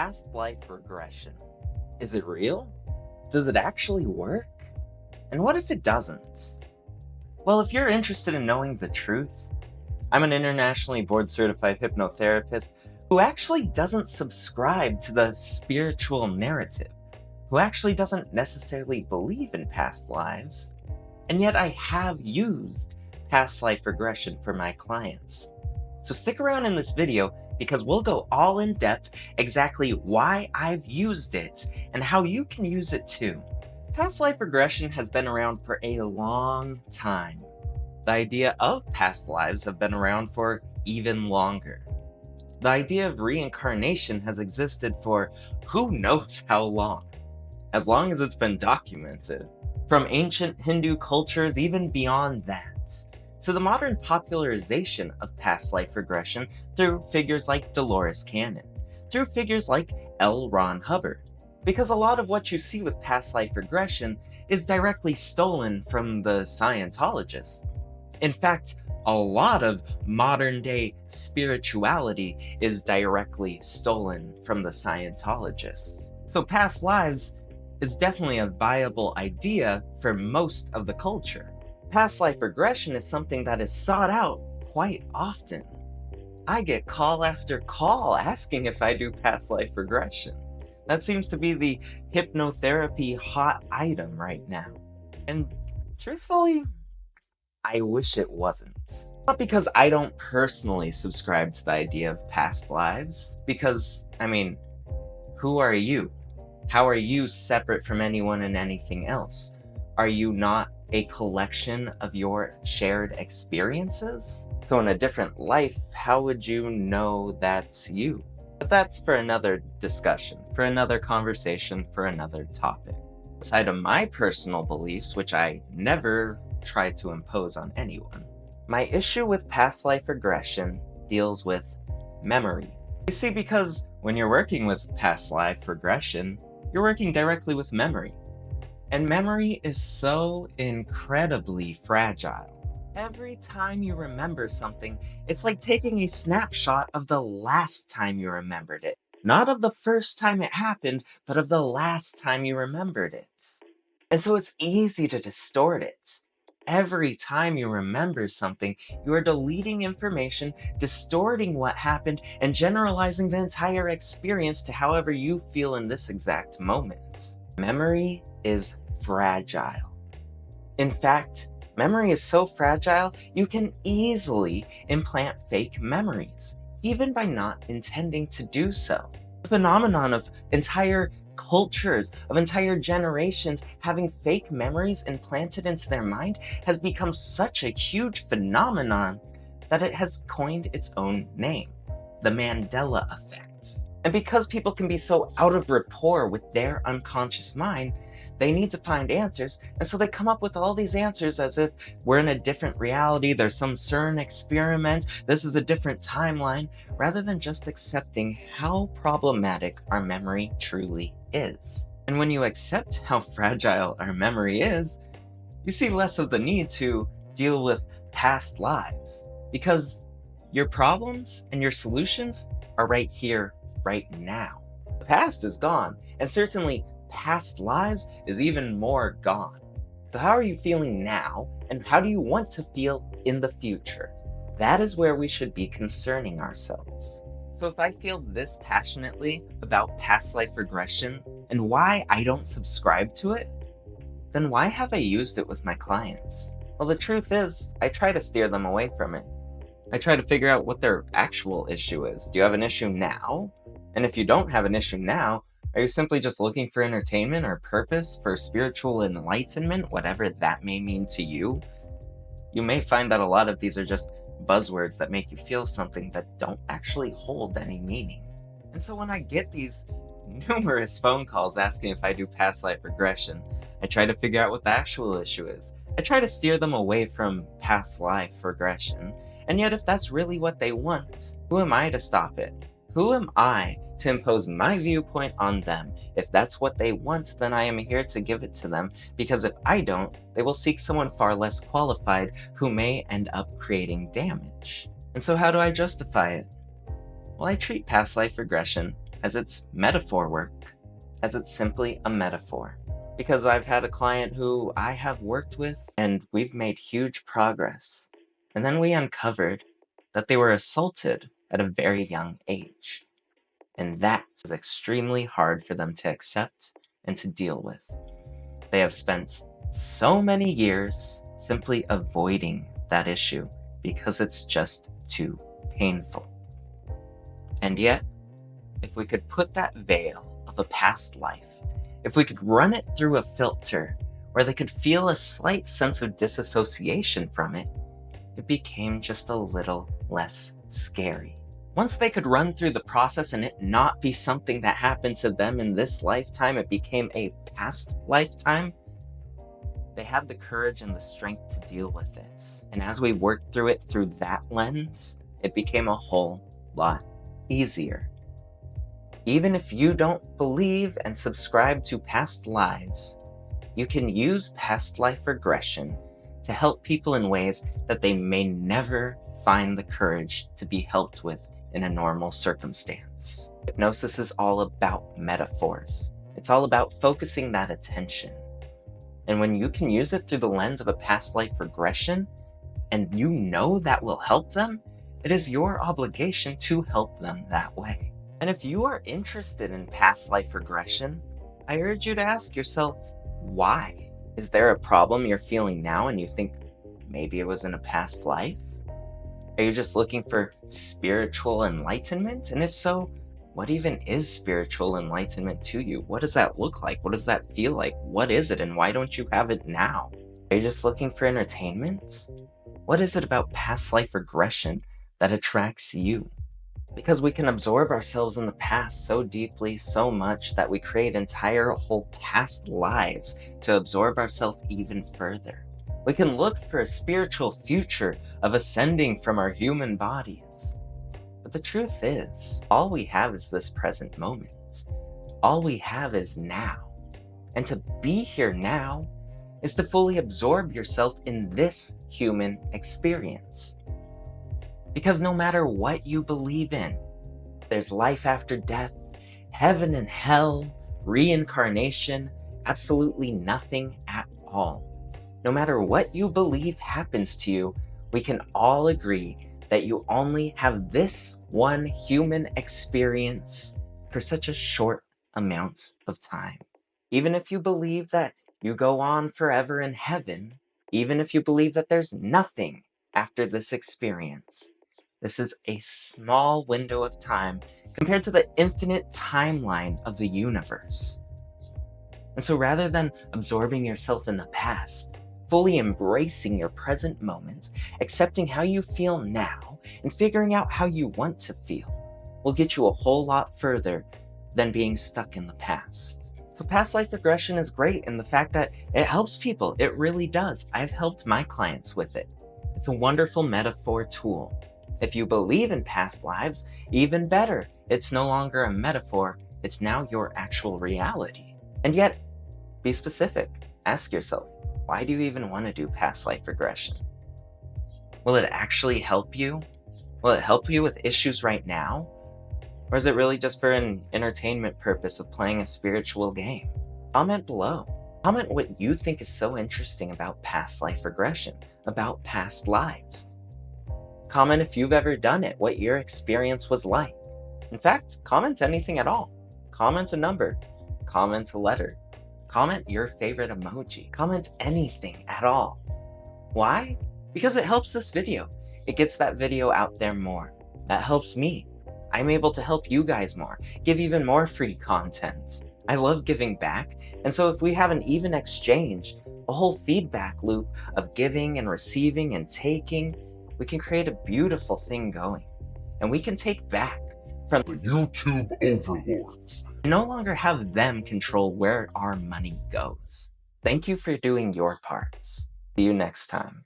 Past life regression. Is it real? Does it actually work? And what if it doesn't? Well, if you're interested in knowing the truth, I'm an internationally board-certified hypnotherapist who actually doesn't subscribe to the spiritual narrative, who actually doesn't necessarily believe in past lives, and yet I have used past life regression for my clients. So stick around in this video because we'll go all in depth exactly why I've used it and how you can use it too. Past life regression has been around for a long time. The idea of past lives have been around for even longer. The idea of reincarnation has existed for who knows how long, as long as it's been documented. From ancient Hindu cultures even beyond that, to the modern popularization of past life regression through figures like Dolores Cannon, through figures like L. Ron Hubbard. Because a lot of what you see with past life regression is directly stolen from the Scientologists. In fact, a lot of modern day spirituality is directly stolen from the Scientologists. So past lives is definitely a viable idea for most of the culture. Past life regression is something that is sought out quite often. I get call after call asking if I do past life regression. That seems to be the hypnotherapy hot item right now. And truthfully, I wish it wasn't. Not because I don't personally subscribe to the idea of past lives, because, who are you? How are you separate from anyone and anything else? Are you not a collection of your shared experiences? So in a different life, how would you know that's you? But that's for another discussion, for another conversation, for another topic. Aside of my personal beliefs, which I never try to impose on anyone, my issue with past life regression deals with memory. You see, because when you're working with past life regression, you're working directly with memory. And memory is so incredibly fragile. Every time you remember something, it's like taking a snapshot of the last time you remembered it. Not of the first time it happened, but of the last time you remembered it. And so it's easy to distort it. Every time you remember something, you are deleting information, distorting what happened, and generalizing the entire experience to however you feel in this exact moment. Memory is fragile. In fact, memory is so fragile, you can easily implant fake memories, even by not intending to do so. The phenomenon of entire cultures, of entire generations having fake memories implanted into their mind has become such a huge phenomenon that it has coined its own name, the Mandela effect. And because people can be so out of rapport with their unconscious mind, they need to find answers, and so they come up with all these answers as if we're in a different reality, there's some CERN experiment, this is a different timeline, rather than just accepting how problematic our memory truly is. And when you accept how fragile our memory is, you see less of the need to deal with past lives, because your problems and your solutions are right here, right now. The past is gone, and certainly past lives is even more gone. So how are you feeling now, and how do you want to feel in the future? That is where we should be concerning ourselves. So if I feel this passionately about past life regression and why I don't subscribe to it, then why have I used it with my clients? Well, the truth is, I try to steer them away from it. I try to figure out what their actual issue is. Do you have an issue now? And if you don't have an issue now, are you simply just looking for entertainment or purpose, for spiritual enlightenment, whatever that may mean to you? You may find that a lot of these are just buzzwords that make you feel something that don't actually hold any meaning. And so when I get these numerous phone calls asking if I do past life regression, I try to figure out what the actual issue is. I try to steer them away from past life regression. And yet if that's really what they want, who am I to stop it? Who am I to impose my viewpoint on them? If that's what they want, then I am here to give it to them, because if I don't, they will seek someone far less qualified who may end up creating damage. And so how do I justify it? Well, I treat past life regression as it's metaphor work, as it's simply a metaphor. Because I've had a client who I have worked with and we've made huge progress. And then we uncovered that they were assaulted at a very young age. And that is extremely hard for them to accept and to deal with. They have spent so many years simply avoiding that issue because it's just too painful. And yet, if we could put that veil of a past life, if we could run it through a filter where they could feel a slight sense of disassociation from it, it became just a little less scary. Once they could run through the process and it not be something that happened to them in this lifetime, it became a past lifetime, they had the courage and the strength to deal with it. And as we worked through it through that lens, it became a whole lot easier. Even if you don't believe and subscribe to past lives, you can use past life regression to help people in ways that they may never find the courage to be helped with in a normal circumstance. Hypnosis is all about metaphors. It's all about focusing that attention. And when you can use it through the lens of a past life regression, and you know that will help them, it is your obligation to help them that way. And if you are interested in past life regression, I urge you to ask yourself, why? Is there a problem you're feeling now and you think maybe it was in a past life? Are you just looking for spiritual enlightenment? And if so, what even is spiritual enlightenment to you? What does that look like? What does that feel like? What is it and why don't you have it now? Are you just looking for entertainment? What is it about past life regression that attracts you? Because we can absorb ourselves in the past so deeply, so much, that we create entire whole past lives to absorb ourselves even further. We can look for a spiritual future of ascending from our human bodies. But the truth is, all we have is this present moment. All we have is now. And to be here now is to fully absorb yourself in this human experience. Because no matter what you believe in, there's life after death, heaven and hell, reincarnation, absolutely nothing at all. No matter what you believe happens to you, we can all agree that you only have this one human experience for such a short amount of time. Even if you believe that you go on forever in heaven, even if you believe that there's nothing after this experience, this is a small window of time compared to the infinite timeline of the universe. And so rather than absorbing yourself in the past, fully embracing your present moment, accepting how you feel now, and figuring out how you want to feel will get you a whole lot further than being stuck in the past. So past life regression is great in the fact that it helps people. It really does. I've helped my clients with it. It's a wonderful metaphor tool. If you believe in past lives, even better. It's no longer a metaphor, it's now your actual reality. And yet, be specific. Ask yourself, why do you even want to do past life regression? Will it actually help you? Will it help you with issues right now? Or is it really just for an entertainment purpose of playing a spiritual game? Comment below. Comment what you think is so interesting about past life regression, about past lives. Comment if you've ever done it, what your experience was like. In fact, comment anything at all. Comment a number. Comment a letter. Comment your favorite emoji. Comment anything at all. Why? Because it helps this video. It gets that video out there more. That helps me. I'm able to help you guys more, give even more free content. I love giving back, and so if we have an even exchange, a whole feedback loop of giving and receiving and taking, we can create a beautiful thing going. And we can take back from the YouTube overlords. No longer have them control where our money goes. Thank you for doing your parts. See you next time.